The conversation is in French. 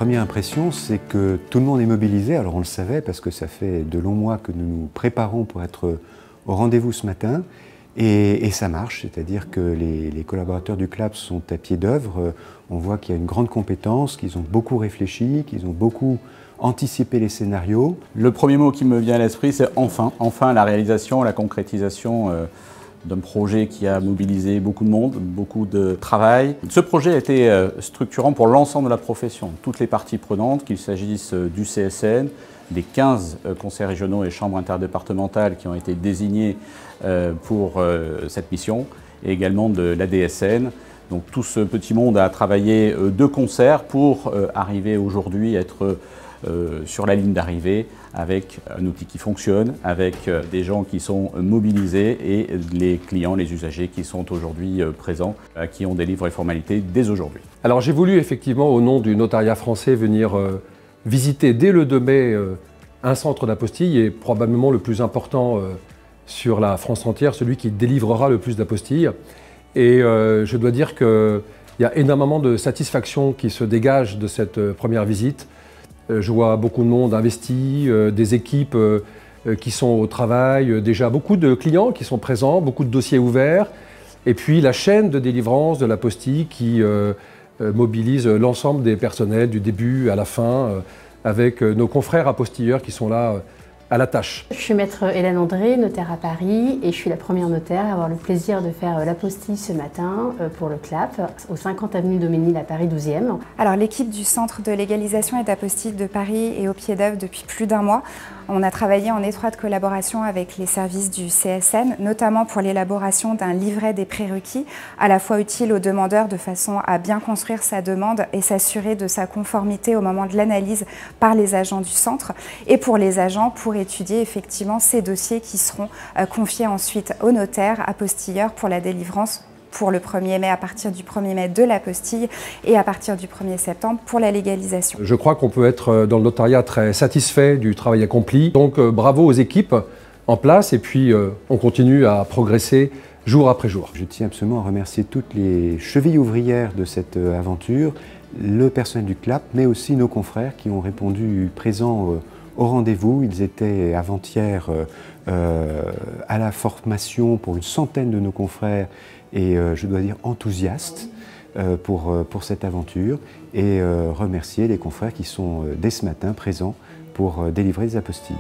première impression, c'est que tout le monde est mobilisé. Alors on le savait parce que ça fait de longs mois que nous nous préparons pour être au rendez-vous ce matin. Et ça marche, c'est-à-dire que les collaborateurs du CLAPS sont à pied d'œuvre. On voit qu'il y a une grande compétence, qu'ils ont beaucoup réfléchi, qu'ils ont beaucoup anticipé les scénarios. Le premier mot qui me vient à l'esprit, c'est enfin. Enfin la réalisation, la concrétisation d'un projet qui a mobilisé beaucoup de monde, beaucoup de travail. Ce projet a été structurant pour l'ensemble de la profession, toutes les parties prenantes, qu'il s'agisse du CSN, des 15 conseils régionaux et chambres interdépartementales qui ont été désignés pour cette mission, et également de la DSN. Donc tout ce petit monde a travaillé de concert pour arriver aujourd'hui à être sur la ligne d'arrivée avec un outil qui fonctionne, avec des gens qui sont mobilisés et les clients, les usagers qui sont aujourd'hui présents, qui ont des livres et formalités dès aujourd'hui. Alors j'ai voulu effectivement, au nom du notariat français, venir visiter dès le 2 mai un centre d'apostille et probablement le plus important sur la France entière, celui qui délivrera le plus d'apostilles. Et je dois dire qu'il y a énormément de satisfaction qui se dégage de cette première visite. Je vois beaucoup de monde investi, des équipes qui sont au travail, déjà beaucoup de clients qui sont présents, beaucoup de dossiers ouverts, et puis la chaîne de délivrance de l'apostille qui mobilise l'ensemble des personnels du début à la fin, avec nos confrères apostilleurs qui sont là à la tâche. Je suis maître Hélène André, notaire à Paris, et je suis la première notaire à avoir le plaisir de faire l'apostille ce matin pour le CLAP, au 50 avenue Daumesnil à Paris 12e. Alors l'équipe du Centre de légalisation et d'apostille de Paris est au pied d'œuvre depuis plus d'un mois. On a travaillé en étroite collaboration avec les services du CSN, notamment pour l'élaboration d'un livret des prérequis, à la fois utile aux demandeurs de façon à bien construire sa demande et s'assurer de sa conformité au moment de l'analyse par les agents du centre, et pour les agents pour étudier effectivement ces dossiers qui seront confiés ensuite aux notaires, apostilleurs pour la délivrance pour le 1er mai, à partir du 1er mai de l'apostille et à partir du 1er septembre pour la légalisation. Je crois qu'on peut être dans le notariat très satisfait du travail accompli. Donc bravo aux équipes en place et puis on continue à progresser jour après jour. Je tiens absolument à remercier toutes les chevilles ouvrières de cette aventure, le personnel du CLAP, mais aussi nos confrères qui ont répondu présents au rendez-vous. Ils étaient avant-hier à la formation pour une centaine de nos confrères et je dois dire enthousiastes pour cette aventure et remercier les confrères qui sont dès ce matin présents pour délivrer des apostilles.